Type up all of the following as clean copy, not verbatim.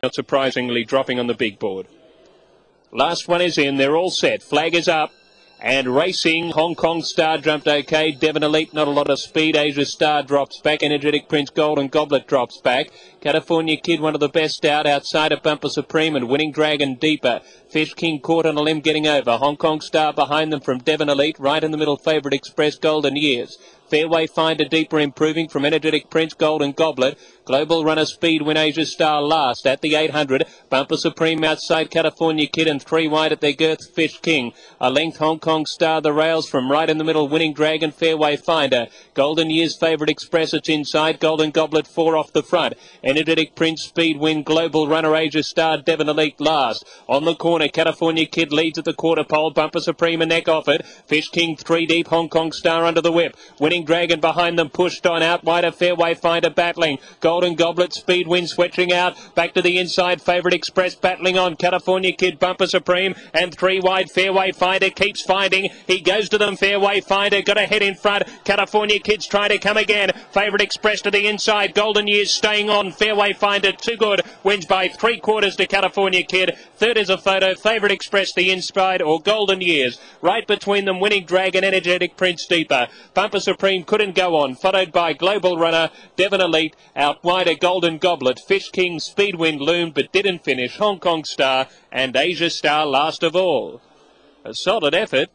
not surprisingly dropping on the big board. Last one is in. They're all set. Flag is up. And racing, Hong Kong Star jumped okay. Devon Elite, not a lot of speed. Asia Star drops back. Energetic Prince Golden Goblet drops back. California Kid, one of the best out. Outside of Bumper Supreme and Winning Dragon deeper. Fish King caught on a limb getting over. Hong Kong Star behind them from Devon Elite. Right in the middle, Favourite Express, Golden Years. Fairway Finder deeper improving from Energetic Prince Golden Goblet. Global Runner Speed win Asia Star last at the 800. Bumper Supreme outside California Kid and 3 wide at their girth Fish King. A length Hong Kong Star the rails from right in the middle Winning Dragon Fairway Finder. Golden Years Favourite Express it's inside. Golden Goblet 4 off the front. Energetic Prince Speed win Global Runner Asia Star Devon Elite last. On the corner California Kid leads at the quarter pole. Bumper Supreme a neck off it. Fish King 3 deep. Hong Kong Star under the whip. Winning Dragon behind them pushed on out wide of Fairway Finder battling. Golden Goblet Speed win switching out back to the inside. Favourite Express battling on. California Kid Bumper Supreme and 3 wide. Fairway Finder keeps finding. He goes to them. Fairway Finder got a head in front. California Kid's trying to come again. Favourite Express to the inside. Golden Years staying on. Fairway Finder too good. Wins by 3/4 to California Kid. Third is a photo. Favourite Express the inside or Golden Years. Right between them Winning Dragon, Energetic Prince deeper. Bumper Supreme couldn't go on. Followed by Global Runner, Devon Elite. Out wider Golden Goblet. Fish King Speedwind loomed but didn't finish. Hong Kong Star and Asia Star last of all. A solid effort.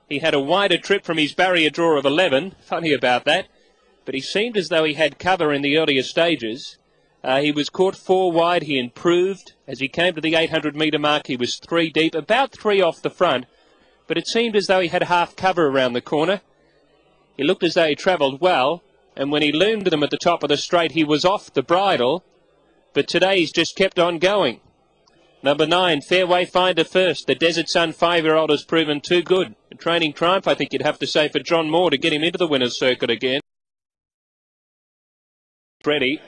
He had a wider trip from his barrier draw of 11. Funny about that. But he seemed as though he had cover in the earlier stages. He was caught 4 wide. He improved. As he came to the 800 metre mark, he was 3 deep, about 3 off the front. But it seemed as though he had half cover around the corner. He looked as though he travelled well. And when he loomed them at the top of the straight, he was off the bridle. But today he's just kept on going. Number 9, Fairway Finder first. The Desert Sun 5-year-old has proven too good. A training triumph, I think you'd have to say, for John Moore to get him into the winner's circuit again. Ready.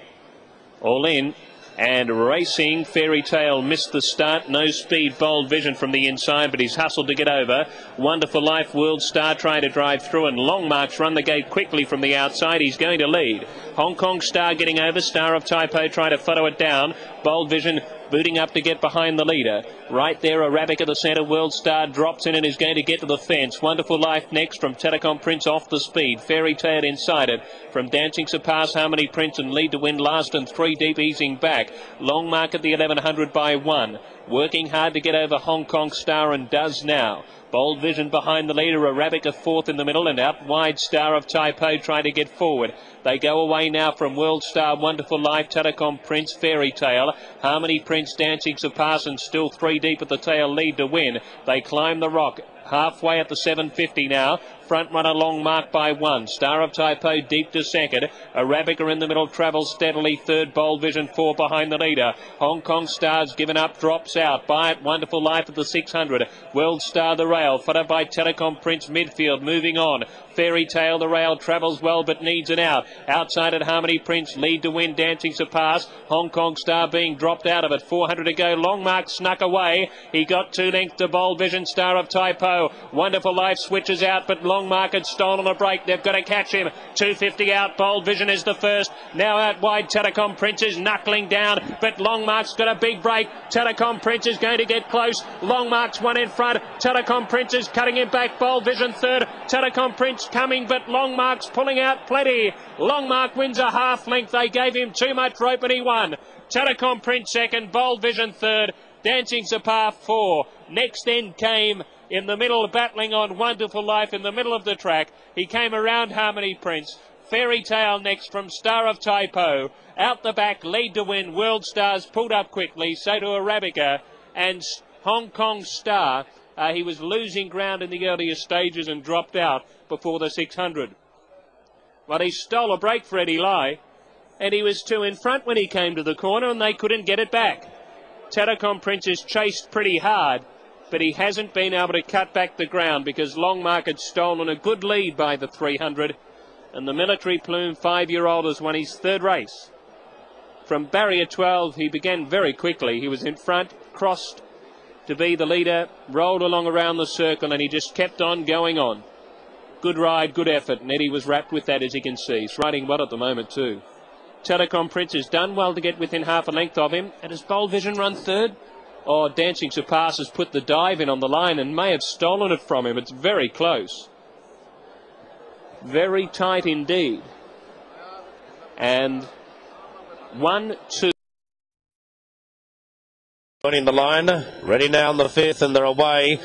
All in. And racing, Fairy Tale missed the start. No speed, Bold Vision from the inside, but he's hustled to get over. Wonderful Life, World Star trying to drive through, and Long Marks run the gate quickly from the outside. He's going to lead. Hong Kong Star getting over. Star of Taipo trying to follow it down. Bold Vision booting up to get behind the leader. Right there, Arabic at the centre. World Star drops in and is going to get to the fence. Wonderful Life next from Telecom Prince off the speed. Fairy Tale inside it. From Dancing Surpass, Harmony Prince and Lead to Win last and 3 deep easing back. Long Mark at the 1100 by 1. Working hard to get over Hong Kong Star and does now. Bold Vision behind the leader, Arabica 4th in the middle, and out wide Star of Taipo trying to get forward. They go away now from World Star, Wonderful Life, Telecom Prince, Fairy Tale, Harmony Prince, Dancing Surpass, and still 3 deep at the tail, Lead to Win. They climb the rock. Halfway at the 750 now. Front runner Long Mark by 1. Star of Taipo deep to second. Arabica in the middle travels steadily. Third, Bold Vision 4 behind the leader. Hong Kong Star's given up, drops out. By it, Wonderful Life at the 600. World Star the rail, followed by Telecom Prince midfield. Moving on. Fairy Tale the rail travels well but needs an out. Outside at Harmony Prince, Lead to Win, Dancing Surpass. Hong Kong Star being dropped out of it. 400 to go. Long Mark snuck away. He got 2 lengths to Bold Vision. Star of Taipo. Wonderful Life switches out, but Long Mark had stolen a break. They've got to catch him. 250 out. Bold Vision is the first. Now out wide. Telecom Prince is knuckling down, but Long Mark's got a big break. Telecom Prince is going to get close. Long Mark's one in front. Telecom Prince is cutting him back. Bold Vision third. Telecom Prince coming, but Long Mark's pulling out plenty. Long Mark wins a half length. They gave him too much rope and he won. Telecom Prince second. Bold Vision third. Dancing Surpass 4. Next end came in the middle, battling on Wonderful Life in the middle of the track. He came around Harmony Prince. Fairy Tale next from Star of Taipo. Out the back, Lead to Win. World Stars pulled up quickly. So to Arabica and Hong Kong Star. He was losing ground in the earlier stages and dropped out before the 600. Well, he stole a break for Eddie Lai, and he was 2 in front when he came to the corner, and they couldn't get it back. Telecom Prince is chased pretty hard, but he hasn't been able to cut back the ground because Long Mark had stolen a good lead by the 300, and the Military Plume 5-year-old has won his 3rd race. From barrier 12, he began very quickly. He was in front, crossed to be the leader, rolled along around the circle, and he just kept on going on. Good ride, good effort, and Eddie was wrapped with that, as you can see. He's riding well at the moment too. Telecom Prince has done well to get within half a length of him. And has Bold Vision run third? Oh, Dancing Surpass has put the dive in on the line and may have stolen it from him. It's very close. Very tight indeed. And 1, 2. Joining the line, ready now on the fifth, and they're away.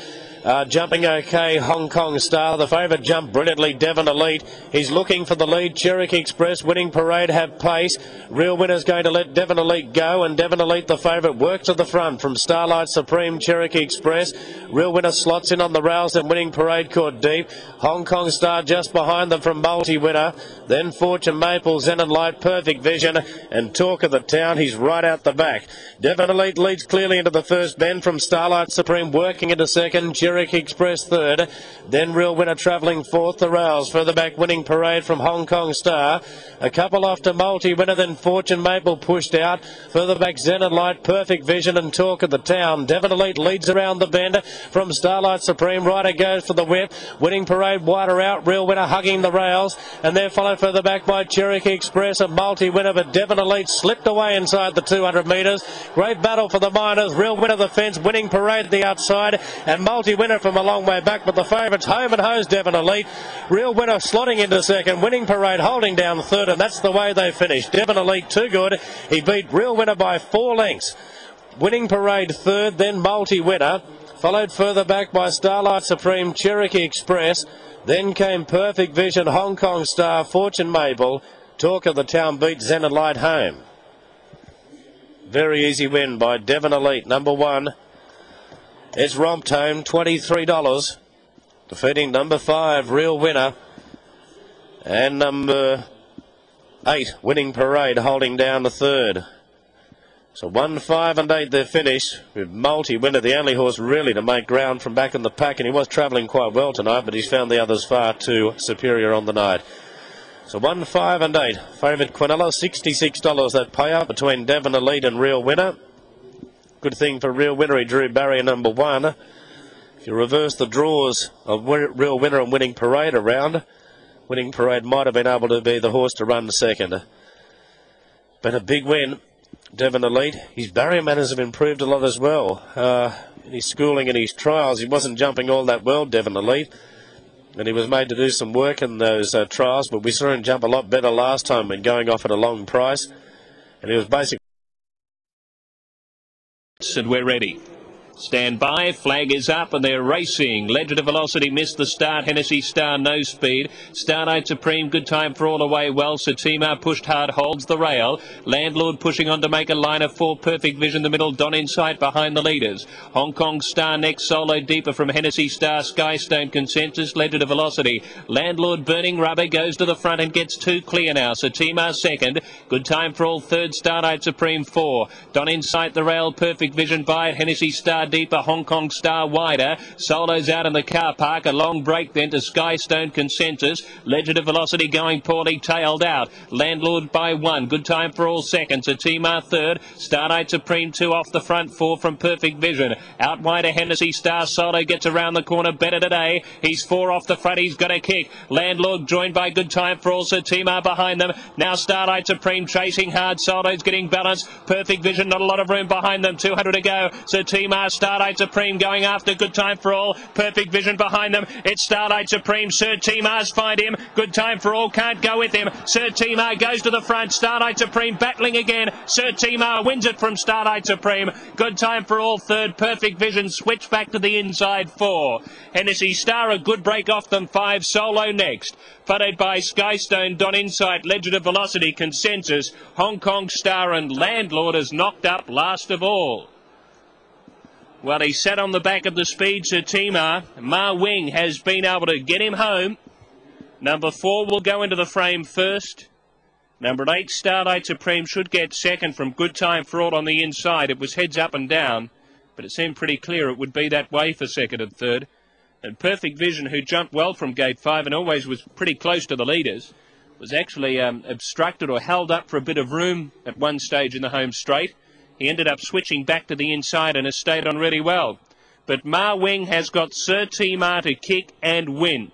Jumping okay, Hong Kong Star. The favourite jumped brilliantly, Devon Elite. He's looking for the lead. Cherokee Express, Winning Parade have pace. Real Winner's going to let Devon Elite go, and Devon Elite, the favourite, works to the front from Starlight Supreme, Cherokee Express. Real Winner slots in on the rails, and Winning Parade caught deep. Hong Kong Star just behind them from Multi Winner. Then Fortune Maple, Zen and Light, Perfect Vision, and Talk of the Town. He's right out the back. Devon Elite leads clearly into the first bend from Starlight Supreme, working into second. Cherokee Express third, then Real Winner travelling fourth. The rails further back, Winning Parade from Hong Kong Star. A couple off to Multi Winner, then Fortune Maple pushed out. Further back, Zen and Light, Perfect Vision, and Talk of the Town. Devon Elite leads around the bend from Starlight Supreme. Rider goes for the whip. Winning Parade wider out. Real Winner hugging the rails, and they're followed further back by Cherokee Express and Multi Winner, but Devon Elite slipped away inside the 200 metres. Great battle for the Miners. Real Winner the fence, Winning Parade the outside, and Multi Winner from a long way back, but the favourites home and hose Devon Elite. Real Winner slotting into second, Winning Parade holding down third, and that's the way they finished. Devon Elite too good. He beat Real Winner by 4 lengths. Winning Parade third, then Multi Winner, followed further back by Starlight Supreme, Cherokee Express. Then came Perfect Vision, Hong Kong Star, Fortune Maple. Talk of the Town beat Zen and Light home. Very easy win by Devon Elite, number 1. It's romped home, $23. Defeating number 5, Real Winner. And number 8, Winning Parade, holding down the third. So 1, 5 and 8 they're finished, with Multi Winner the only horse really to make ground from back in the pack, and he was travelling quite well tonight, but he's found the others far too superior on the night. So 1, 5 and 8. Favourite Quinella, $66 that payout between Devon Elite and Real Winner. Good thing for Real Winner, he drew barrier number 1. If you reverse the draws of Real Winner and Winning Parade around, Winning Parade might have been able to be the horse to run second. But a big win, Devon Elite. His barrier manners have improved a lot as well. In his schooling and his trials, he wasn't jumping all that well, Devon Elite. And he was made to do some work in those trials, but we saw him jump a lot better last time when going off at a long price. And he was basically... And we're ready. Stand by, flag is up, and they're racing. Legend of Velocity missed the start. Hennessy Star, no speed. Starlight Supreme, good time for all away well. Satima pushed hard, holds the rail. Landlord pushing on to make a line of 4. Perfect Vision, the middle. Don in sight behind the leaders. Hong Kong Star next, solo deeper from Hennessy Star. Skystone Consensus, Legend of Velocity. Landlord burning rubber, goes to the front and gets 2 clear now. Satima second. Good time for all third. Starlight Supreme 4. Don in sight the rail. Perfect Vision by it. Hennessy Star deeper, Hong Kong Star wider. Solo's out in the car park. A long break then to Skystone Consensus. Legend of Velocity going poorly, tailed out. Landlord by 1. Good time for all second. Satima third. Starlight Supreme 2 off the front. 4 from Perfect Vision. Out wider Hennessy Star. Solo gets around the corner better today. He's 4 off the front. He's got a kick. Landlord joined by Good Time for all. Satima behind them. Now Starlight Supreme chasing hard. Solo's getting balanced. Perfect Vision, not a lot of room behind them. 200 to go. Satima, Starlight Supreme going after. Good time for all. Perfect Vision behind them. It's Starlight Supreme. Sir Timar's find him. Good time for all. Can't go with him. Sir Timar goes to the front. Starlight Supreme battling again. Sir Timar wins it from Starlight Supreme. Good time for all third. Perfect Vision switch back to the inside 4. Hennessy Star a good break off them 5. Solo next. Followed by Skystone, Don Insight, Legend of Velocity, Consensus, Hong Kong Star and Landlord is knocked up last of all. Well, he sat on the back of the speed, Satima. Ma Wing has been able to get him home. Number 4 will go into the frame first. Number 8, Starlight Supreme, should get second from Good Time for All on the inside. It was heads up and down, but it seemed pretty clear it would be that way for second and third. And Perfect Vision, who jumped well from gate 5 and always was pretty close to the leaders, was actually obstructed or held up for a bit of room at one stage in the home straight. He ended up switching back to the inside and has stayed on really well. But Ma Wing has got Sir Timar to kick and win.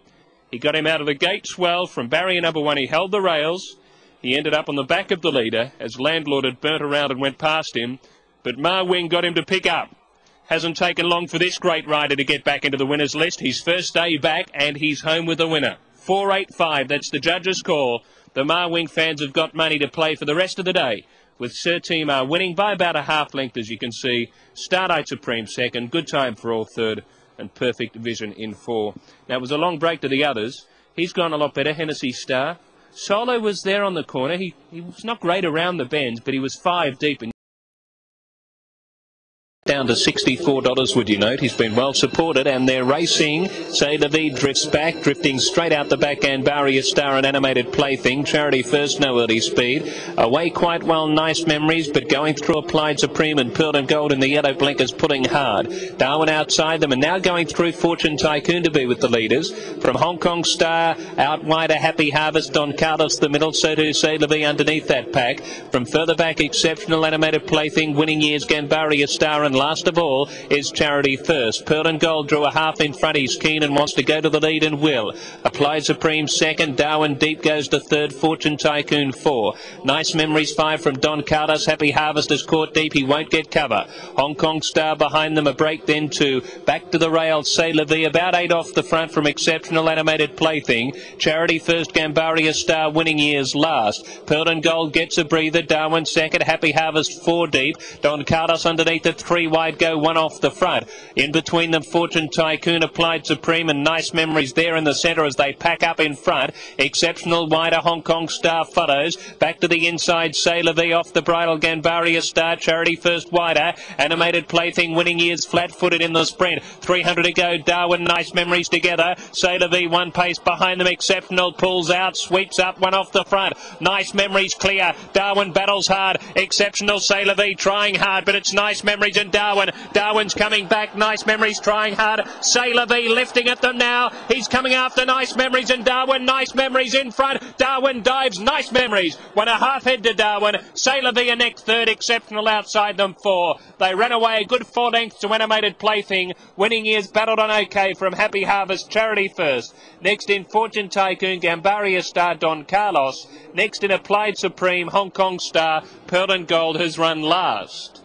He got him out of the gates well from barrier number 1. He held the rails. He ended up on the back of the leader as Landlord had burnt around and went past him, but Ma Wing got him to pick up. Hasn't taken long for this great rider to get back into the winners list. His first day back, and he's home with the winner. 4.85, that's the judge's call. The Ma Wing fans have got money to play for the rest of the day, with Sir Timar winning by about a half length, as you can see. Stardate Supreme second, Good Time for All third, and Perfect Vision in 4. Now, it was a long break to the others. He's gone a lot better, Hennessy Star. Solo was there on the corner. He was not great around the bends, but he was 5 deep. Down to $64, would you note. He's been well supported, and they're racing. Say David drifts back, drifting straight out the back end. Barrier Star and Animated Plaything. Charity First, no early speed. Away quite well, Nice Memories, but going through Applied Supreme and Pearl and Gold in the yellow blinkers, pulling hard. Darwin outside them, and now going through Fortune Tycoon to be with the leaders. From Hong Kong Star, out wider Happy Harvest, Don Carlos the middle, so too Say Levy underneath that pack. From further back, Exceptional, Animated Plaything, Winning Years, Barrier Star, and last of all is Charity First. Pearl and Gold drew a half in front. He's keen and wants to go to the lead and will. Applied Supreme second. Darwin Deep goes to third. Fortune Tycoon 4. Nice Memories 5 from Don Carlos. Happy Harvest is caught deep. He won't get cover. Hong Kong Star behind them. A break then to back to the rail. Say Levy about 8 off the front from Exceptional, Animated Plaything. Charity First. Barrier Star, Winning Years last. Pearl and Gold gets a breather. Darwin second. Happy Harvest 4 deep. Don Carlos underneath it. 3 wide go, 1 off the front. In between them, Fortune Tycoon, Applied Supreme, and Nice Memories there in the centre as they pack up in front. Exceptional wider, Hong Kong Star follows. Back to the inside, Say Levy off the bridle, Barrier Star, Charity First wider. Animated Plaything, Winning Years flat-footed in the sprint. 300 to go, Darwin, Nice Memories together. Say Levy 1 pace behind them. Exceptional pulls out, sweeps up, 1 off the front. Nice Memories clear. Darwin battles hard. Exceptional, Say Levy trying hard, but it's Nice Memories and Darwin. Darwin's coming back. Nice Memories trying hard. Say Levy lifting at them now. He's coming after Nice Memories and Darwin. Nice Memories in front. Darwin dives. Nice Memories 1.5 head to Darwin. Say Levy a next third. Exceptional outside them 4. They ran away a good 4 lengths to Animated Plaything. Winning Years battled on OK from Happy Harvest. Charity First. Next in Fortune Tycoon, Barrier Star, Don Carlos. Next in Applied Supreme, Hong Kong Star. Pearl and Gold has run last.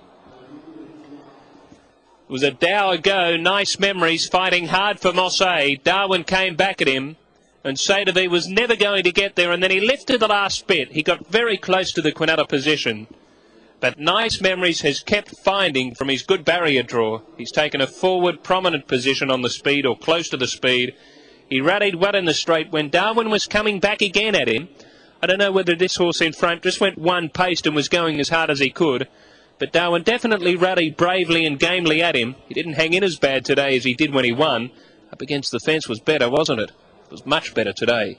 It was a Dow ago. Nice Memories fighting hard for Mosse. Darwin came back at him, and Sadovy was never going to get there, and then he lifted the last bit. He got very close to the Quinetta position, but Nice Memories has kept finding from his good barrier draw. He's taken a forward prominent position on the speed, or close to the speed. He rallied well in the straight when Darwin was coming back again at him. I don't know whether this horse in front just went 1 pace and was going as hard as he could, but Darwin definitely rallied bravely and gamely at him. He didn't hang in as bad today as he did when he won. Up against the fence was better, wasn't it? It was much better today.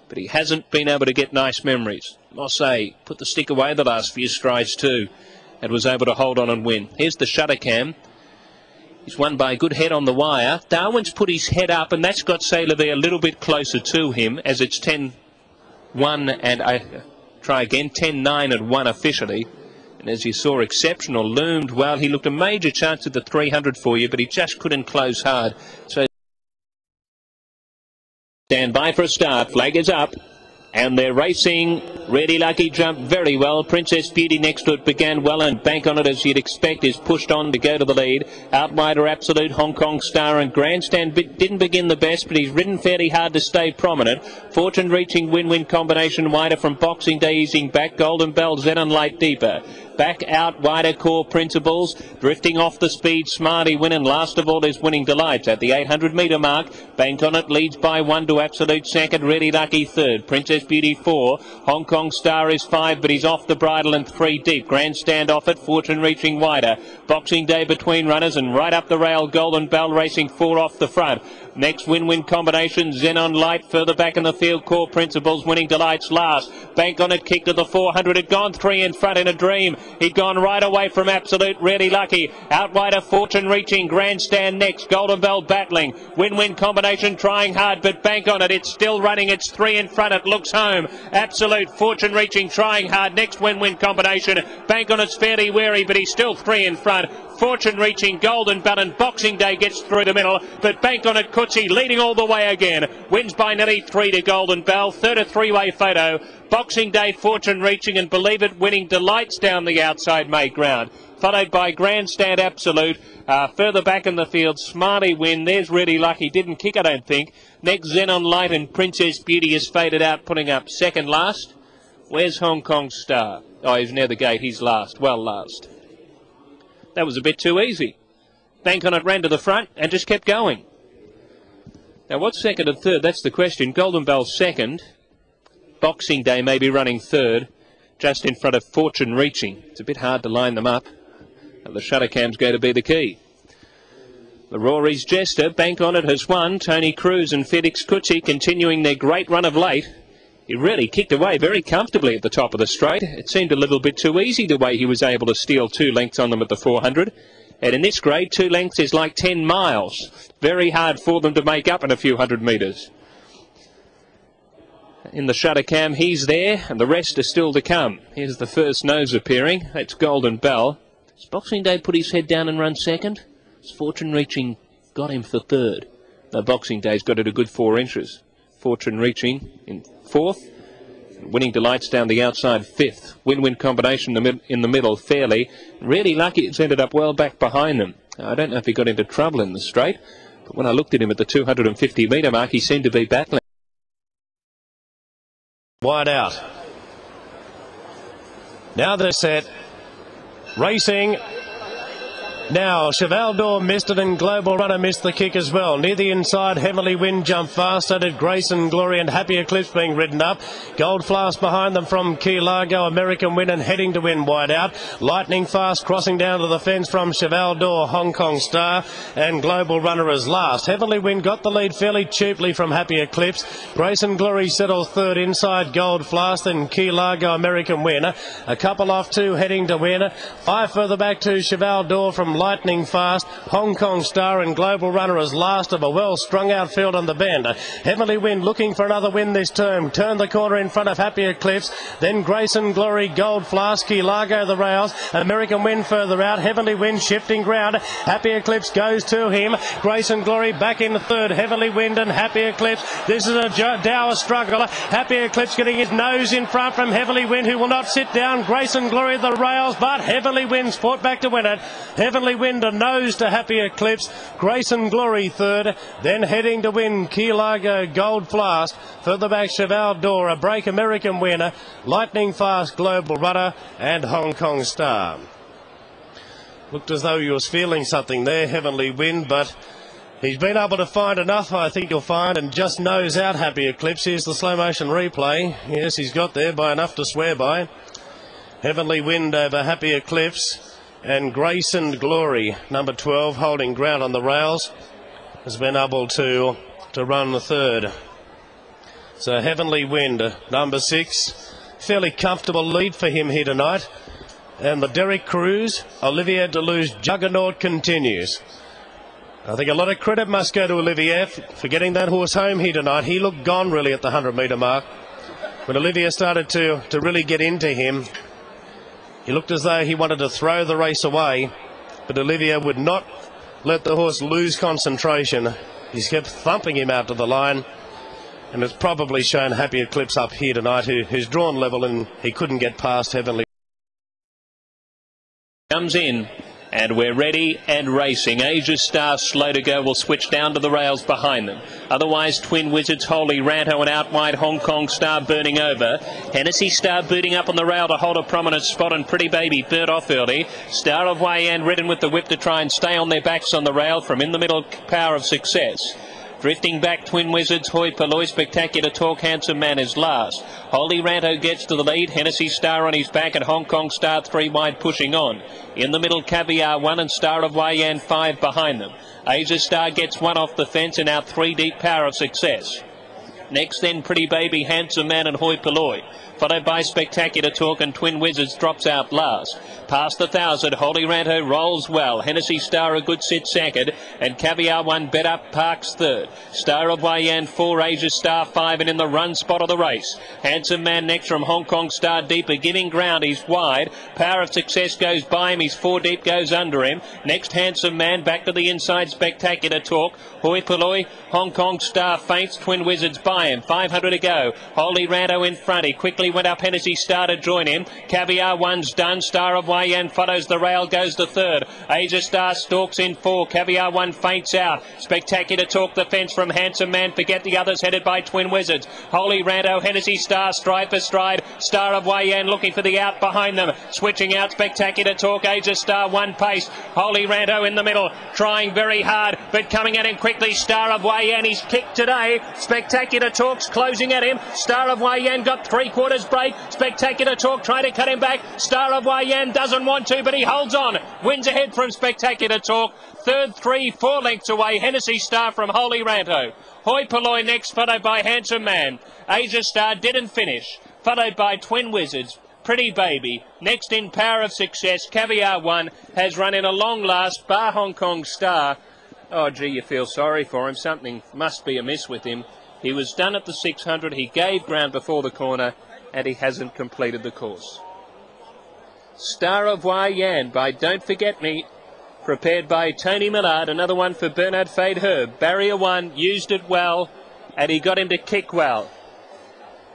But he hasn't been able to get Nice Memories. Mosse put the stick away the last few strides too, and was able to hold on and win. Here's the shutter cam. He's won by a good head on the wire. Darwin's put his head up, and that's got Say Levy a little bit closer to him, as it's 10-1 and try again, 10-9 and 1 officially. And as you saw, Exceptional loomed well. He looked a major chance at the 300 for you, but he just couldn't close hard. So stand by for a start. Flag is up. And they're racing. Really Lucky jumped very well. Princess Beauty next to it began well, and Bank on It, as you'd expect, is pushed on to go to the lead. Out wider Absolute, Hong Kong Star, and Grandstand didn't begin the best, but he's ridden fairly hard to stay prominent. Fortune reaching win-win combination wider from Boxing Day, easing back. Golden Bell, Zenon Light deeper. Back out wider Core Principles, drifting off the speed, Smarty win, and last of all is Winning Delights at the 800 metre mark. Bank on It leads by 1 to Absolute second, Really Lucky third, Princess Beauty 4, Hong Kong Star is 5, but he's off the bridle and 3 deep. Grandstand off it, Fortune reaching wider. Boxing Day between runners, and right up the rail, Golden Bell racing 4 off the front. Next win-win combination, Zenon Light further back in the field, Core Principles, Winning Delights last. Bank on It kicked to the 400, had gone 3 in front in a dream. He'd gone right away from Absolute, Really Lucky. Out wider, Fortune reaching, Grandstand next, Golden Bell battling. Win-win combination trying hard, but Bank on It, it's still running, it's 3 in front, it looks home. Absolute, Fortune reaching, trying hard, next win-win combination. Bank on It's fairly wary, but he's still 3 in front. Fortune reaching Golden Bell, and Boxing Day gets through the middle, but Bank on it, Coetzee leading all the way again. Wins by nearly 3 to Golden Bell. Third, a three-way photo. Boxing Day, Fortune reaching, and Believe It winning Delights down the outside May ground. Followed by Grandstand Absolute. Further back in the field, Smiley Win. There's Really Lucky. Didn't kick, I don't think. Next, Xenon Light and Princess Beauty has faded out, putting up second last. Where's Hong Kong Star? Oh, he's near the gate. He's last. Well, last. That was a bit too easy. Bank on it ran to the front and just kept going. Now, what's second and third? That's the question. Golden Bell second. Boxing Day may be running third, just in front of Fortune reaching. It's a bit hard to line them up. The shutter cam's going to be the key. The Rory's Jester, Bank on it, has won. Tony Cruz and Felix Coetzee continuing their great run of late. He really kicked away very comfortably at the top of the straight. It seemed a little bit too easy the way he was able to steal 2 lengths on them at the 400. And in this grade, 2 lengths is like 10 miles. Very hard for them to make up in a few hundred metres. In the shutter cam, he's there, and the rest are still to come. Here's the first nose appearing. That's Golden Bell. Does Boxing Day put his head down and run second? Has Fortune reaching got him for third? No, Boxing Day's got it a good 4 inches. Fortune reaching in fourth. Winning Delights down the outside fifth. Win-win combination in the middle fairly. Really Lucky it's ended up well back behind them. I don't know if he got into trouble in the straight, but when I looked at him at the 250 metre mark, he seemed to be battling. Wide out. Now they're set. Racing. Now, Cheval d'Or missed it, and Global Runner missed the kick as well. Near the inside, Heavenly Wind jumped fast. So did Grayson Glory, and Happy Eclipse being ridden up. Gold Flask behind them from Key Largo. American Win and heading to win wide out. Lightning Fast crossing down to the fence from Cheval d'Or, Hong Kong Star, and Global Runner is last. Heavenly Wind got the lead fairly cheaply from Happy Eclipse. Grayson Glory settles third inside Gold Flask, then Key Largo, American Win. A couple off two heading to win. 5 further back to Cheval d'Or from Lightning Fast. Hong Kong Star and Global Runner is last of a well strung out field on the bend. Heavenly Wind looking for another win this term. Turned the corner in front of Happy Eclipse. Then Grayson Glory, Gold Flask, Key Largo the rails. American Wind further out. Heavenly Wind shifting ground. Happy Eclipse goes to him. Grayson Glory back in third. Heavenly Wind and Happy Eclipse. This is a dour struggle. Happy Eclipse getting his nose in front from Heavenly Wind, who will not sit down. Grayson Glory the rails, but Heavenly Wind's fought back to win it. Heavenly Wind a nose to Happy Eclipse. Grayson Glory third. Then heading to win Key Largo, Gold Flask. Further back Cheval d'Or, a break American Winner. Lightning Fast, Global Runner, and Hong Kong Star. Looked as though he was feeling something there, Heavenly Wind, but he's been able to find enough, I think you'll find, and just nose out Happy Eclipse. Here's the slow motion replay. Yes, he's got there by enough to swear by. Heavenly Wind over Happy Eclipse. And Grayson Glory, number 12, holding ground on the rails, has been able to run the third. So Heavenly Wind, number 6, fairly comfortable lead for him here tonight. And the Derek Cruz, Olivier Deluge juggernaut continues. I think a lot of credit must go to Olivier for getting that horse home here tonight. He looked gone really at the 100 metre mark. When Olivier started to really get into him, he looked as though he wanted to throw the race away, but Olivier would not let the horse lose concentration. He's kept thumping him out to the line, and it's probably shown Happy Eclipse up here tonight, who's drawn level, and he couldn't get past Heavenly. Comes in, and we're ready and racing. Asia Star slow to go, will switch down to the rails behind them. Otherwise, Twin Wizards, Holy Ranto, and out wide Hong Kong Star burning over. Hennessy Star booting up on the rail to hold a prominent spot, and Pretty Baby burnt off early. Star of Wayan ridden with the whip to try and stay on their backs on the rail from in the middle. Power of Success. Drifting back, Twin Wizards, Hoi Polloi, Spectacular Talk, Handsome Man is last. Holy Ranto gets to the lead, Hennessy Star on his back, and Hong Kong Star 3 wide pushing on. In the middle, Caviar 1 and Star of Wayan 5 behind them. Asia Star gets 1 off the fence, and out 3 deep, Power of Success. Next then Pretty Baby, Handsome Man and Hoi Polloi. Followed by Spectacular Talk and Twin Wizards drops out last. Past the 1,000, Holy Ranto rolls well. Hennessy Star a good sit second. And Caviar 1 Bet Up Parks third. Star of Wayan 4, Asia Star 5 and in the run spot of the race. Handsome Man next from Hong Kong Star Deeper giving ground. He's wide. Power of Success goes by him. He's 4 deep, goes under him. Next Handsome Man back to the inside. Spectacular Talk. Hoi Polloi, Hong Kong Star faints. Twin Wizards by him. 500 to go. Holy Ranto in front. He quickly went up. Hennessy Star to join him. Caviar 1's done. Star of Wayan follows the rail, goes to third. Asia Star stalks in 4. Caviar 1 faints out. Spectacular Talk the fence from Handsome Man. Forget the others headed by Twin Wizards. Holy Ranto, Hennessy Star stride for stride. Star of Wayan looking for the out behind them. Switching out Spectacular Talk. Asia Star 1 pace. Holy Ranto in the middle. Trying very hard but coming at him quickly. Star of Wayan, he's kicked today. Spectacular Talk's closing at him. Star of Wayan got 3/4 break. Spectacular Talk trying to cut him back. Star of Wayan doesn't want to, but he holds on. Wins ahead from Spectacular Talk. Third, 3-4 lengths away. Hennessy Star from Holy Ranto. Hoi Polloi next, followed by Handsome Man. Asia Star didn't finish, followed by Twin Wizards. Pretty Baby. Next in Power of Success. Caviar 1 has run in a long last, bar Hong Kong Star. Oh, gee, you feel sorry for him. Something must be amiss with him. He was done at the 600. He gave ground before the corner, and he hasn't completed the course. Star of Wayan by Don't Forget Me, prepared by Tony Millard. Another one for Bernard Fade Herb. Barrier 1 used it well, and he got him to kick well.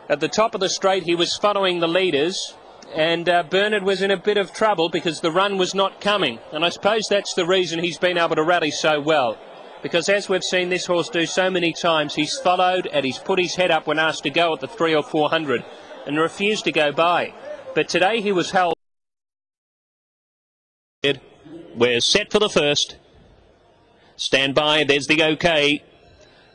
At the top of the straight, he was following the leaders, and Bernard was in a bit of trouble because the run was not coming. And I suppose that's the reason he's been able to rally so well. Because as we've seen this horse do so many times, he's followed and he's put his head up when asked to go at the 300 or 400 and refused to go by. But today he was held. We're set for the first. Stand by, there's the OK.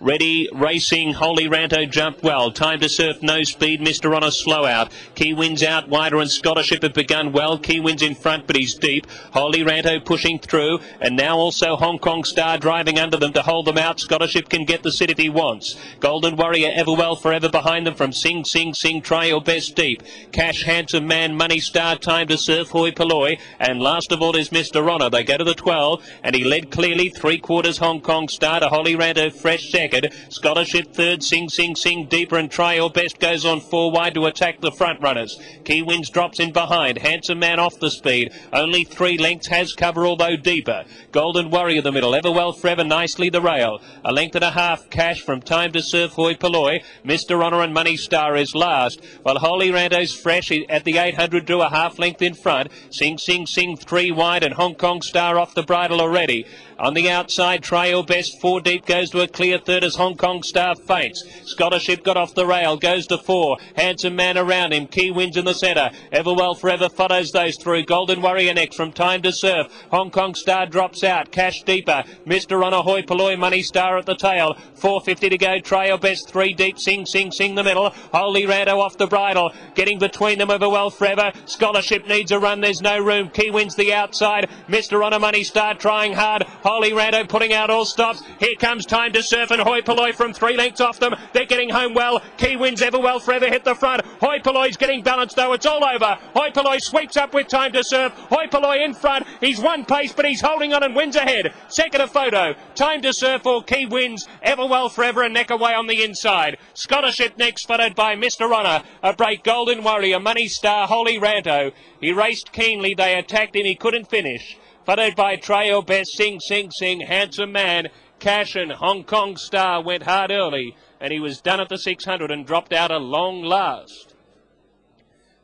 Ready, racing, Holy Ranto jumped well. Time to Surf, no speed, Mr. Honor slow out. Key Winds out wider and Scholarship have begun well. Key Winds in front, but he's deep. Holy Ranto pushing through, and now also Hong Kong Star driving under them to hold them out. Scholarship can get the sit if he wants. Golden Warrior Everwell forever behind them from Sing, Sing, Sing, try your best deep. Cash, Handsome Man, Money Star, Time to Surf, Hoi Polloi, and last of all is Mr. Honor. They go to the 12, and he led clearly 3/4 Hong Kong Star to Holy Ranto, fresh second. Scholarship third, Sing, Sing, Sing, deeper and try your best goes on 4 wide to attack the front runners. Key Winds drops in behind. Handsome Man off the speed. Only 3 lengths has cover, although deeper. Golden Warrior the middle. Everwell forever nicely the rail. 1.5 lengths Cash from Time to Surf, Hoi Polloi. Mr. Honor and Money Star is last. While Holy Ranto's fresh at the 800 drew a 1/2 length in front. Sing, Sing, Sing 3 wide and Hong Kong Star off the bridle already. On the outside, try your best. 4 deep goes to a clear third as Hong Kong Star faints. Scholarship got off the rail, goes to 4. Handsome Man around him. Key Winds in the centre. Everwell forever follows those through. Golden Warrior next from Time to Surf. Hong Kong Star drops out. Cash deeper. Mr. Honor, Hoi Polloi, Money Star at the tail. 4.50 to go. Try your best. 3 deep. Sing, Sing, Sing the middle. Holy Ranto off the bridle. Getting between them. Everwell forever. Scholarship needs a run. There's no room. Key Winds the outside. Mr. Honor, Money Star trying hard. Holy Ranto putting out all stops. Here comes Time to Surf and Hoi Polloi from 3 lengths off them. They're getting home well. Key Winds Everwell forever hit the front. Hoi Polloi's getting balanced though. It's all over. Hoi Polloi sweeps up with Time to Surf. Hoi Polloi in front. He's 1 pace, but he's holding on and wins ahead. Second a photo. Time to Surf or Key Winds Everwell forever and neck away on the inside. Scholarship next, followed by Mr. Honor. A break. Golden Warrior, Money Star, Holy Ranto. He raced keenly. They attacked him. He couldn't finish. Followed by Try Your Best, Sing, Sing, Sing, Handsome Man. Cash and Hong Kong Star went hard early, and he was done at the 600 and dropped out a long last.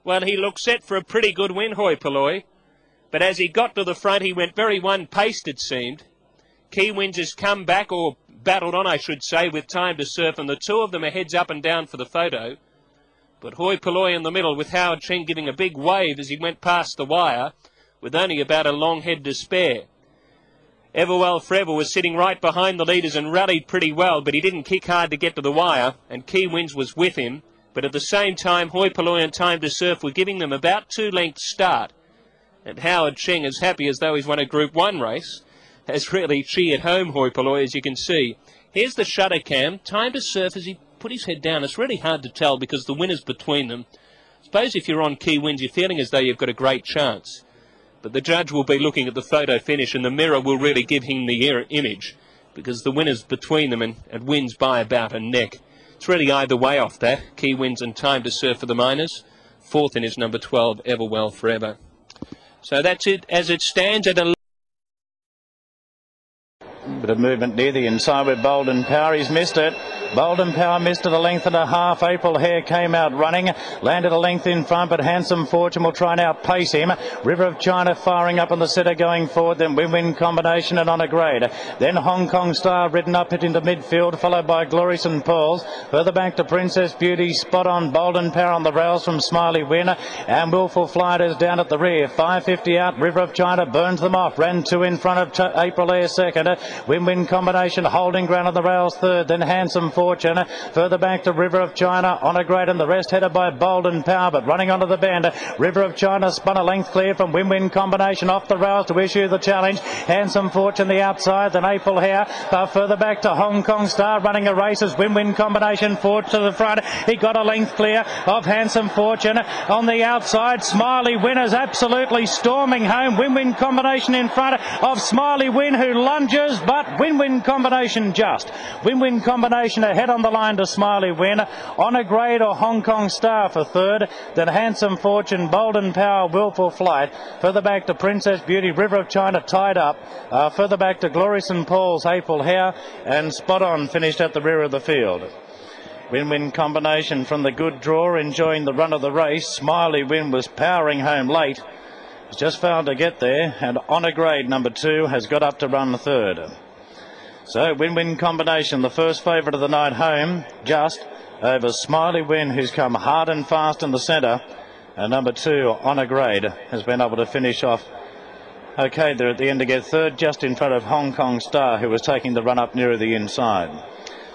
Well, he looked set for a pretty good win, Hoi Polloi, but as he got to the front, he went very one-paced, it seemed. Key Winds has come back, or battled on, I should say, with Time to Surf, and the two of them are heads up and down for the photo. But Hoi Polloi in the middle, with Howard Cheng giving a big wave as he went past the wire, with only about a long head to spare. Everwell forever was sitting right behind the leaders and rallied pretty well, but he didn't kick hard to get to the wire, and Key Winds was with him. But at the same time, Hoi Polloi and Time to Surf were giving them about 2 lengths start. And Howard Cheng, as happy as though he's won a Group 1 race, has really cheered home Hoi Polloi, as you can see. Here's the shutter cam. Time to Surf as he put his head down. It's really hard to tell because the winner's between them. I suppose if you're on Key Wins, you're feeling as though you've got a great chance. But the judge will be looking at the photo finish, and the mirror will really give him the image, because the winner's between them and wins by about a neck. It's really either way off that. Key Wins and Time to Surf for the Miners. Fourth in his number 12, Everwell Forever. So that's it as it stands at a... Bit of movement near the inside with Bold and Power. He's missed it. Bold and Power missed it a length and a half. April Hare came out running, landed a length in front, but Handsome Fortune will try and outpace him. River of China firing up on the centre going forward, then Win-Win Combination and On a Grade. Then Hong Kong Star ridden up it into midfield, followed by Glorious and Pauls. Further back to Princess Beauty, Spot On, Bold and Power on the rails from Smiley Win, and Willful Flight is down at the rear. 5.50 out, River of China burns them off, ran 2 in front of April Hare second. Win-Win Combination holding ground on the rails third, then Handsome Fortune. Further back to River of China, On a Grade, and the rest headed by Bold and Power, but running onto the bend. River of China spun a length clear from Win-Win Combination off the rails to issue the challenge. Handsome Fortune the outside, then April Hare. Further back to Hong Kong Star running a race as Win-Win Combination forward to the front. He got a length clear of Handsome Fortune on the outside. Smiley Winners absolutely storming home. Win-Win Combination in front of Smiley Win, who lunges, but Win-Win Combination just. Win-Win Combination ahead on the line to Smiley Win. On a Grade or Hong Kong Star for third. Then Handsome Fortune, Bold and Power, Willful Flight. Further back to Princess Beauty, River of China tied up. Further back to Glorious and Paul's, April Hare, and Spot On finished at the rear of the field. Win-Win Combination from the good draw, enjoying the run of the race. Smiley Win was powering home late. He's just failed to get there, and On a Grade number 2 has got up to run third. So Win-Win Combination, the first favourite of the night home, just over Smiley Win, who's come hard and fast in the centre. And number 2, On a Grade, has been able to finish off okay there at the end to get third, just in front of Hong Kong Star, who was taking the run up nearer the inside.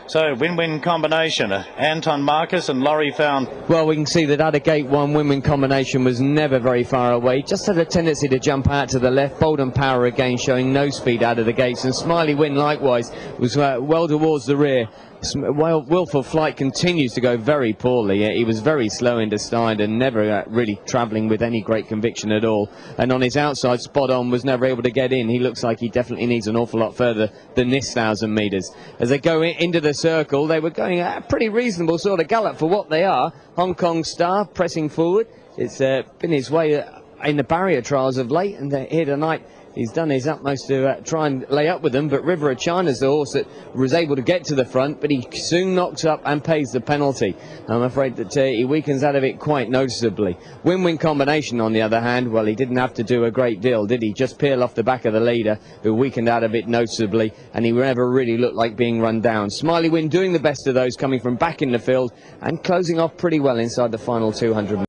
So Win-Win Combination, Anton Marcus and Laurie found. Well, we can see that out of gate one, Win-Win Combination was never very far away. Just had a tendency to jump out to the left. Bold and Power again showing no speed out of the gates. And Smiley Win likewise was well towards the rear. Willful Flight continues to go very poorly. He was very slow into stride and never really travelling with any great conviction at all. And on his outside, Spot On was never able to get in. He looks like he definitely needs an awful lot further than this 1,000 metres. As they go into the circle, they were going at a pretty reasonable sort of gallop for what they are. Hong Kong Star pressing forward. It's been his way in the barrier trials of late, and here tonight he's done his utmost to try and lay up with them, but River of China's the horse that was able to get to the front, but he soon knocks up and pays the penalty. I'm afraid that he weakens out of it quite noticeably. Win-Win Combination, on the other hand, well, he didn't have to do a great deal, did he? Just peel off the back of the leader, who weakened out of it noticeably, and he never really looked like being run down. Smiley Win doing the best of those, coming from back in the field and closing off pretty well inside the final 200.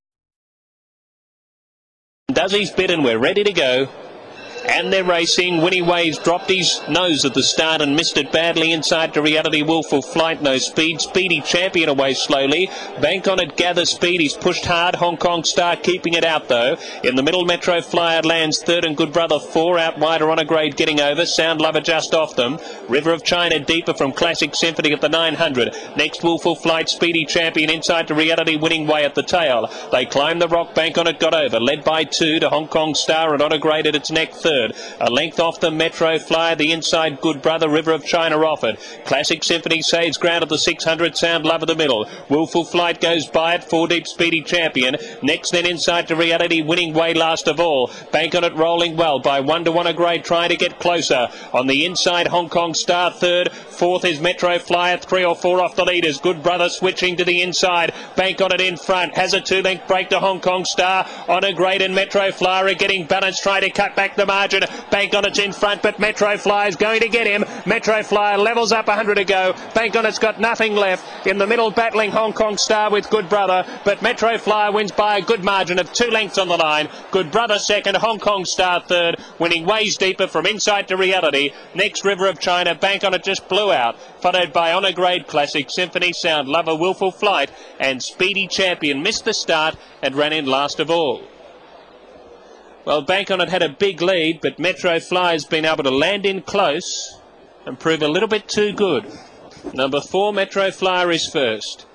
Does his bit, and we're ready to go. And they're racing. Winnie Waves dropped his nose at the start and missed it badly inside to Reality. Willful Flight, no speed. Speedy Champion away slowly. Bank on it, gather speed. He's pushed hard. Hong Kong Star keeping it out though. In the middle, Metro Flyer lands third, and Good Brother 4 out wider. On a Grade getting over. Sound Lover just off them. River of China deeper from Classic Symphony at the 900. Next, Willful Flight, Speedy Champion inside to Reality, winning way at the tail. They climb the rock. Bank on it, got over. Led by 2 to Hong Kong Star, and On a Grade at its neck third. A length off the Metro Flyer, the inside Good Brother, River of China offered. Classic Symphony saves ground at the 600, Sound Lover the middle. Willful Flight goes by it, 4 deep, Speedy Champion. Next then inside to Reality, winning way last of all. Bank on it rolling well by 1 to On a Grade, trying to get closer. On the inside, Hong Kong Star third. Fourth is Metro Flyer, 3 or 4 off the leaders. Good Brother switching to the inside. Bank on it in front. Has a 2-length break to Hong Kong Star. On a Grade and Metro Flyer are getting balanced, trying to cut back the margin. Bank on it's in front, but Metro Flyer is going to get him. Metro Flyer levels up 100 to go. Bank on it's got nothing left. In the middle, battling Hong Kong Star with Good Brother, but Metro Flyer wins by a good margin of 2 lengths on the line. Good Brother second, Hong Kong Star third, winning ways deeper from inside to Reality. Next, River of China. Bank on it just blew out, followed by On a Grade, Classic Symphony, Sound Lover, Willful Flight, and Speedy Champion missed the start and ran in last of all. Well, Bank on it had a big lead, but Metro Flyer's been able to land in close and prove a little bit too good. Number 4, Metro Flyer, is first.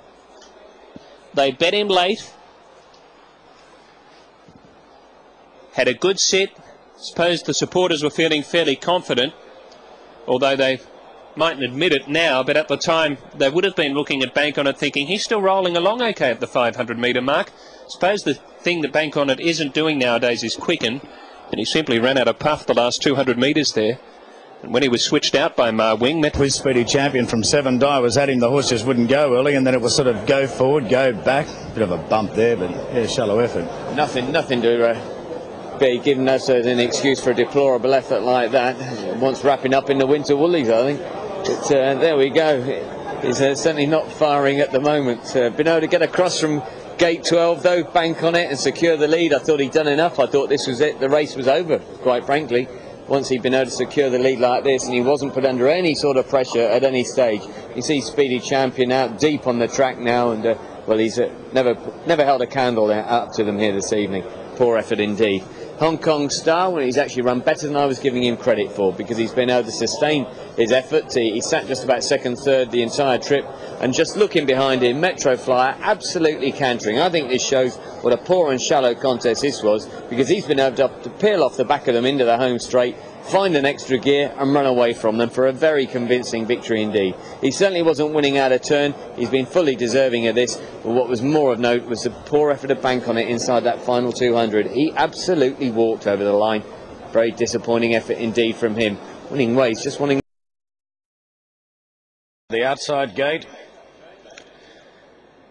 They bet him late. Had a good sit. Suppose the supporters were feeling fairly confident, although they mightn't admit it now, but at the time they would have been looking at Bank On It thinking he's still rolling along okay at the 500 metre mark. Suppose the thing that Bank On It isn't doing nowadays is quicken, and he simply ran out of puff the last 200 metres there. And when he was switched out by Ma Wing, His speedy champion from 7 Die was at him. The horse just wouldn't go early, and then it was sort of go forward, go back. Bit of a bump there, but yeah, shallow effort. Nothing to be given us as an excuse for a deplorable effort like that. Once wrapping up in the winter woolies, I think. But there we go. He's certainly not firing at the moment. Been able to get across from gate 12 though, Bank On It, and secure the lead. I thought he'd done enough. I thought this was it. The race was over, quite frankly. Once he'd been able to secure the lead like this, and he wasn't put under any sort of pressure at any stage. You see Speedy Champion out deep on the track now, and well, he's never held a candle up to them here this evening. Poor effort indeed. Hong Kong Star, well, he's actually run better than I was giving him credit for, because he's been able to sustain his effort. He sat just about second, third the entire trip, and just looking behind him, Metro Flyer absolutely cantering. I think this shows what a poor and shallow contest this was, because he's been able to peel off the back of them into the home straight, find an extra gear and run away from them for a very convincing victory indeed. He certainly wasn't winning out of turn. He's been fully deserving of this, but what was more of note was the poor effort of Bank On It inside that final 200. He absolutely walked over the line. Very disappointing effort indeed from him. Winning Ways, just wanting the outside gate,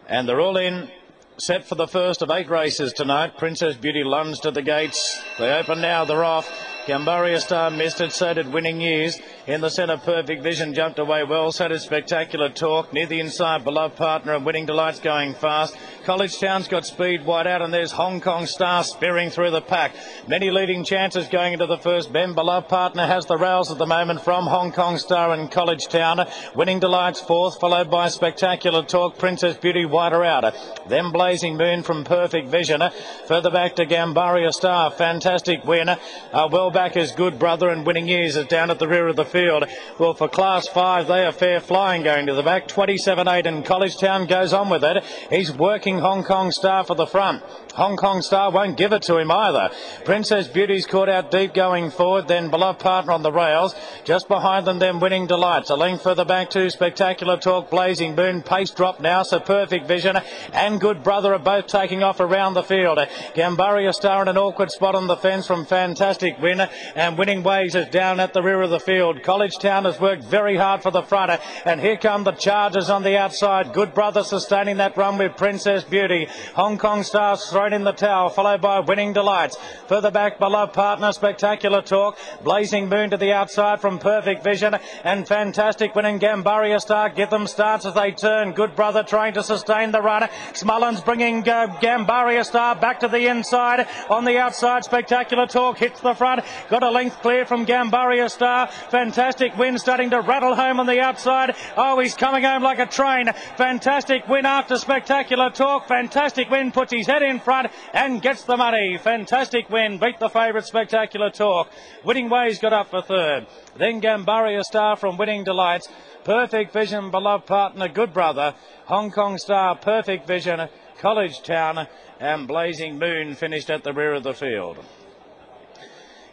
and they're all in, set for the first of 8 races tonight. Princess Beauty lunged at the gates. They open now, they're off. Gambaria Star missed it, so did Winning Years. In the centre, Perfect Vision jumped away well, so did Spectacular Talk. Near the inside, Beloved Partner and Winning Delight's going fast. College Town's got speed wide out, and there's Hong Kong Star spearing through the pack. Many leading chances going into the first bend. Beloved Partner has the rails at the moment from Hong Kong Star and College Town. Winning Delight's fourth, followed by Spectacular Talk. Princess Beauty wider out. Then Blazing Moon from Perfect Vision. Further back to Gambaria Star. Fantastic Win. Well back is Good Brother, and Winning Years is down at the rear of the field. Well, for Class 5, they are fair flying going to the back. 27.8, and College Town goes on with it. He's working Hong Kong Star for the front. Hong Kong Star won't give it to him either. Princess Beauty's caught out deep going forward, then Beloved Partner on the rails. Just behind them, then Winning Delights. A length further back to Spectacular Talk, Blazing Moon. Pace drop now, so Perfect Vision and Good Brother are both taking off around the field. Gambaria Star in an awkward spot on the fence from Fantastic Win, and Winning Ways is down at the rear of the field. College Town has worked very hard for the front, and here come the charges on the outside. Good Brother sustaining that run with Princess Beauty. Hong Kong Star thrown in the towel, followed by Winning Delights. Further back, Beloved Partner, Spectacular Talk, Blazing Moon to the outside from Perfect Vision, and Fantastic Win and Gambaria Star give them starts as they turn. Good Brother trying to sustain the run. Smullen's bringing Gambaria Star back to the inside. On the outside, Spectacular Talk hits the front. Got a length clear from Gambaria Star. Fantastic Win starting to rattle home on the outside. Oh, he's coming home like a train. Fantastic Win after Spectacular Talk. Fantastic Win puts his head in front and gets the money. Fantastic Win beat the favourite Spectacular Talk. Winning Ways got up for third. Then Gambaria Star from Winning Delights. Perfect Vision, Beloved Partner, Good Brother. Hong Kong Star, Perfect Vision, College Town, and Blazing Moon finished at the rear of the field.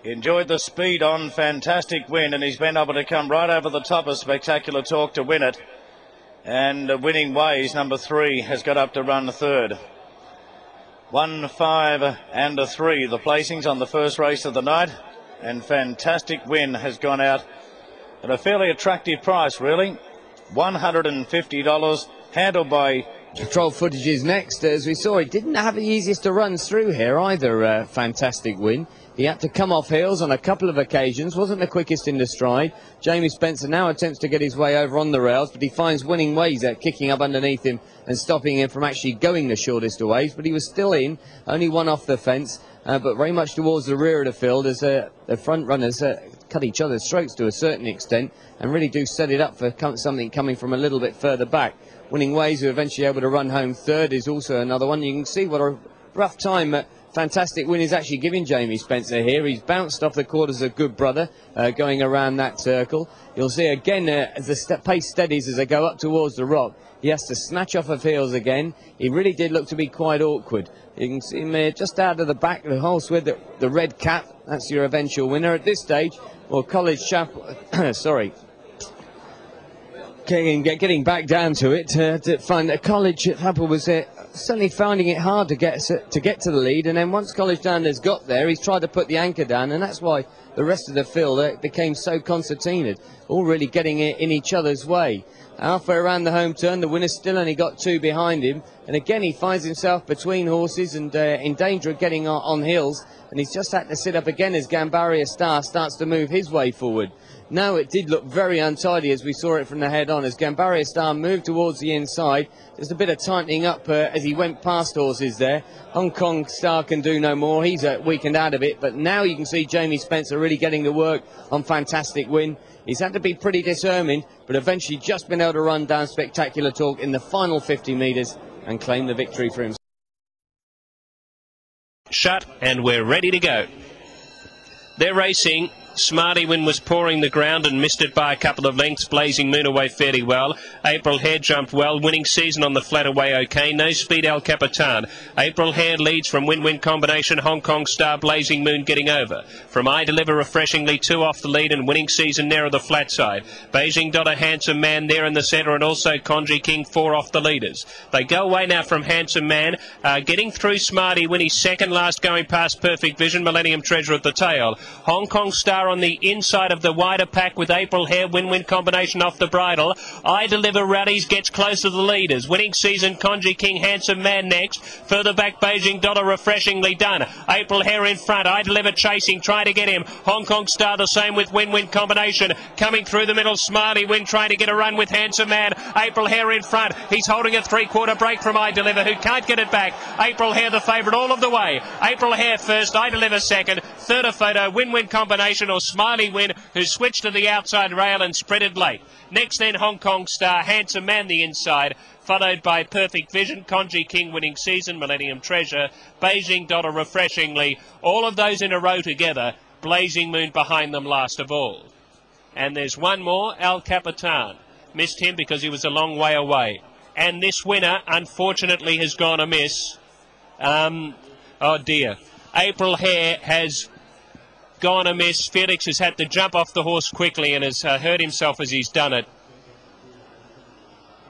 Enjoyed the speed on Fantastic Win, and he's been able to come right over the top of Spectacular Talk to win it. And Winning Ways, number 3, has got up to run third. 1, 5 and a 3, the placings on the first race of the night. And Fantastic Win has gone out at a fairly attractive price, really. $150, handled by... Control footage is next. As we saw, he didn't have the easiest of runs through here either, Fantastic Win. He had to come off heels on a couple of occasions, wasn't the quickest in the stride. Jamie Spencer now attempts to get his way over on the rails, but he finds Winning Ways kicking up underneath him and stopping him from actually going the shortest of ways. But he was still in, only one off the fence, but very much towards the rear of the field as the front runners cut each other's throats to a certain extent and really do set it up for something coming from a little bit further back. Winning Ways, who eventually able to run home third, is also another one. You can see what a rough time fantastic win is actually giving Jamie Spencer here. He's bounced off the quarters of Good Brother, going around that circle. You'll see again as the pace steadies as they go up towards the rock, he has to snatch off of heels again. He really did look to be quite awkward. You can see him just out of the back, the horse with the red cap. That's your eventual winner at this stage. Well, College Chapel, sorry. Getting back down to it, to find that College Chapel was certainly finding it hard to get to the lead, and then once College Downers got there, he's tried to put the anchor down, and that's why the rest of the field became so concertinaed, all really getting it in each other's way. Halfway around the home turn, the winner still only got 2 behind him, and again he finds himself between horses and in danger of getting on hills, and he's just had to sit up again as Gambaria Star starts to move his way forward. Now it did look very untidy as we saw it from the head on, as Gambaria Star moved towards the inside. There's a bit of tightening up as he went past horses there. Hong Kong Star can do no more, he's weakened out of it, but now you can see Jamie Spencer really getting the work on Fantastic Win. He's had to be pretty determined, but eventually just been able to run down Spectacular Talk in the final 50 metres and claim the victory for himself. Shut, and we're ready to go. They're racing. Smarty Win was pouring the ground and missed it by a couple of lengths. Blazing Moon away fairly well. April Hare jumped well. Winning Season on the flat away okay. No Speed El Capitan. April Hare leads from Win-Win Combination. Hong Kong Star, Blazing Moon getting over. From I Deliver refreshingly 2 off the lead, and Winning Season nearer the flat side. Beijing Dot, Handsome Man there in the centre, and also Conji King 4 off the leaders. They go away now from Handsome Man. Getting through Smarty Win, he's second last going past Perfect Vision. Millennium Treasure at the tail. Hong Kong Star on the inside of the wider pack with April Hare. Win-Win Combination off the bridle. I Deliver rallies, gets close to the leaders. Winning Season, Conji King, Handsome Man next. Further back, Beijing Dollar refreshingly done. April Hare in front. I Deliver chasing, trying to get him. Hong Kong Star the same with Win-Win Combination. Coming through the middle, Smarty Win trying to get a run with Handsome Man. April Hare in front. He's holding a 3/4 break from I Deliver, who can't get it back. April Hare the favourite all of the way. April Hare first, I Deliver second. Third a photo, Win-Win Combination or Smarty Win, who switched to the outside rail and spreaded late. Next then Hong Kong Star, Handsome Man the inside, followed by Perfect Vision, Conji King, Winning Season, Millennium Treasure, Beijing Dollar refreshingly, all of those in a row together. Blazing Moon behind them last of all. And there's one more, El Capitan. Missed him because he was a long way away. And this winner, unfortunately, has gone amiss. Oh dear. April Hare has gone amiss. Felix has had to jump off the horse quickly and has hurt himself as he's done it.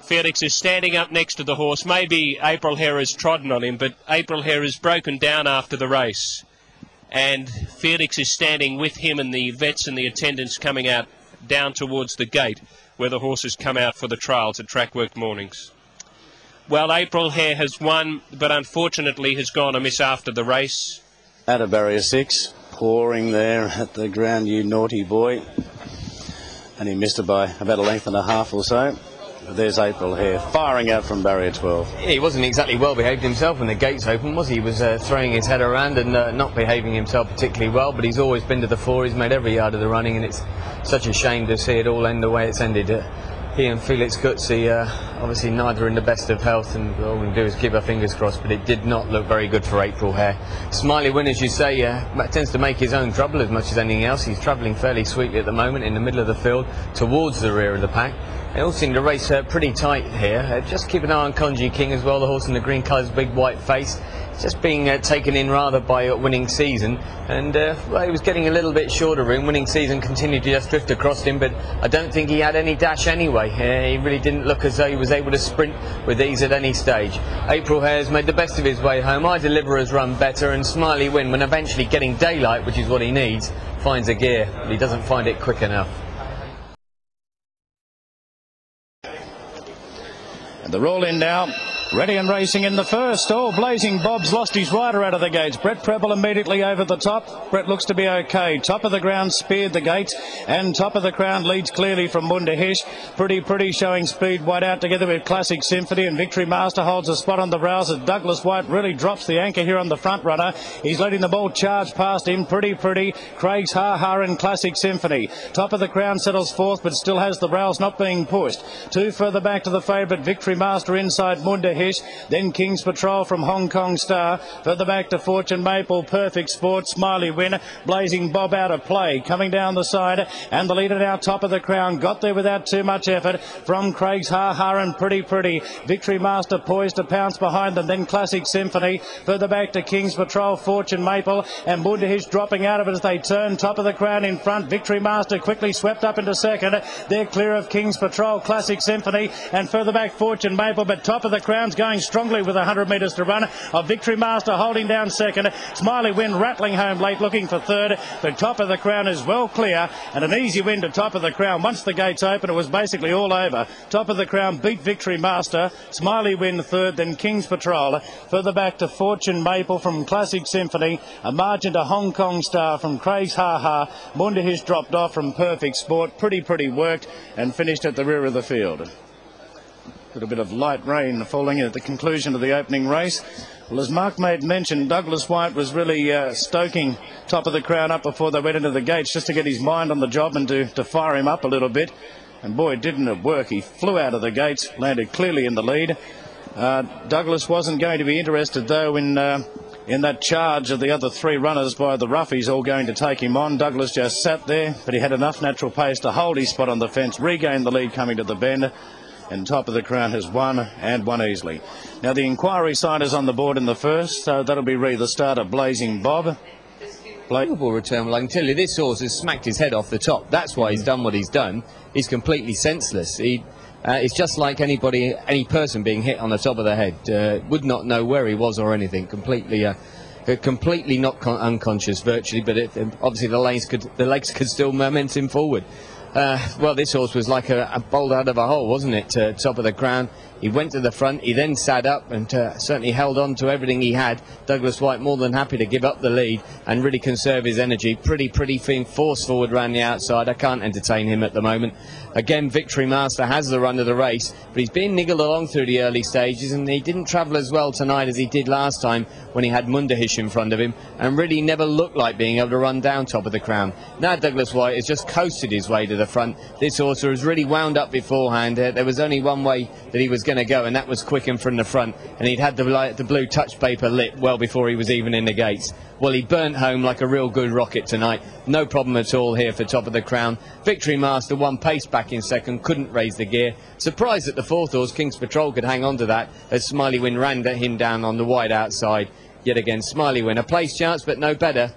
Felix is standing up next to the horse. Maybe April Hare has trodden on him, but April Hare has broken down after the race. And Felix is standing with him and the vets and the attendants coming out down towards the gate where the horses come out for the trials at Track Work mornings. Well, April Hare has won, but unfortunately has gone amiss after the race. At a barrier 6. Pouring there at the ground, you naughty boy. And he missed it by about a length and a half or so. But there's April Hare firing out from barrier 12. Yeah, he wasn't exactly well behaved himself when the gates opened, was he? He was throwing his head around and not behaving himself particularly well, but he's always been to the fore. He's made every yard of the running, and it's such a shame to see it all end the way it's ended. He and Felix Gutzi, obviously neither in the best of health, and all we can do is keep our fingers crossed, but it did not look very good for April Hare. Smiley Win, as you say, tends to make his own trouble as much as anything else. He's travelling fairly sweetly at the moment in the middle of the field towards the rear of the pack. They all seem to race pretty tight here. Just keep an eye on Conji King as well, the horse in the green colours, big white face. Just being taken in rather by Winning Season, and well, he was getting a little bit short of room. Winning Season continued to just drift across him, but I don't think he had any dash anyway. He really didn't look as though he was able to sprint with ease at any stage. April Hare's made the best of his way home. I Deliver has run better, and Smiley Win, when eventually getting daylight, which is what he needs, finds a gear, but he doesn't find it quick enough. And the roll in now. Ready and racing in the first. Oh, Blazing Bob's lost his rider out of the gates. Brett Preble immediately over the top. Brett looks to be okay. Top of the ground speared the gates, and top of the crown leads clearly from Munda Hish. Pretty showing speed wide out together with Classic Symphony, and Victory Master holds a spot on the rails as Douglas White really drops the anchor here on the front runner. He's letting the ball charge past him. Pretty. Craig's Ha and Classic Symphony. Top of the crown settles fourth, but still has the rails not being pushed. 2 further back to the favourite Victory Master inside Munda Hish, then King's Patrol from Hong Kong Star. Further back to Fortune Maple, Perfect Sport, Smiley Win, Blazing Bob out of play, coming down the side, and the leader now top of the crown, got there without too much effort from Craig's Ha Ha and Pretty Pretty. Victory Master poised to pounce behind them, then Classic Symphony. Further back to King's Patrol, Fortune Maple, and Bundahish dropping out of it as they turn. Top of the crown in front, Victory Master quickly swept up into second. They're clear of King's Patrol, Classic Symphony, and further back Fortune Maple, but top of the crown's going strongly with 100 metres to run. Of Victory Master holding down second. Smiley Win rattling home late, looking for third. The top of the crown is well clear, and an easy win to top of the crown. Once the gates open, it was basically all over. Top of the crown beat Victory Master. Smiley Win third, then King's Patrol. Further back to Fortune Maple from Classic Symphony. A margin to Hong Kong Star from Craig's Ha Ha. Bundahish dropped off from Perfect Sport. Pretty worked and finished at the rear of the field. A little bit of light rain falling at the conclusion of the opening race. Well, as Mark made mention, Douglas White was really stoking top of the crown up before they went into the gates, just to get his mind on the job and to fire him up a little bit. And boy, didn't it work. He flew out of the gates, landed clearly in the lead. Douglas wasn't going to be interested, though, in that charge of the other three runners by the roughies all going to take him on. Douglas just sat there, but he had enough natural pace to hold his spot on the fence, regain the lead coming to the bend, and top of the crown has won, and won easily. Now the inquiry sign is on the board in the first, so that'll be the start of Blazing Bob. Beautiful return. Well, I can tell you this horse has smacked his head off the top. That's why he's done what he's done. He's completely senseless. It's just like any person being hit on the top of the head. Would not know where he was or anything. Completely not unconscious virtually, but obviously the legs could still moment him forward. Well, this horse was like a bolt out of a hole, wasn't it? Top of the crown. He went to the front, he then sat up and certainly held on to everything he had. Douglas White more than happy to give up the lead and really conserve his energy. Pretty thing, force forward round the outside. I can't entertain him at the moment. Again, Victory Master has the run of the race, but he's been niggled along through the early stages, and he didn't travel as well tonight as he did last time when he had Bundahish in front of him, and really never looked like being able to run down top of the crown. Now Douglas White has just coasted his way to the front. This horse was really wound up beforehand. There was only one way that he was going to go, and that was quick and from the front, and he'd had the blue touch paper lit well before he was even in the gates. Well, he burnt home like a real good rocket tonight. No problem at all here for top of the crown. Victory Master won pace back in second, couldn't raise the gear. Surprised that the fourth horse, King's Patrol, could hang on to that as Smiley Win ran him down on the wide outside. Yet again, Smiley Win, a place chance, but no better.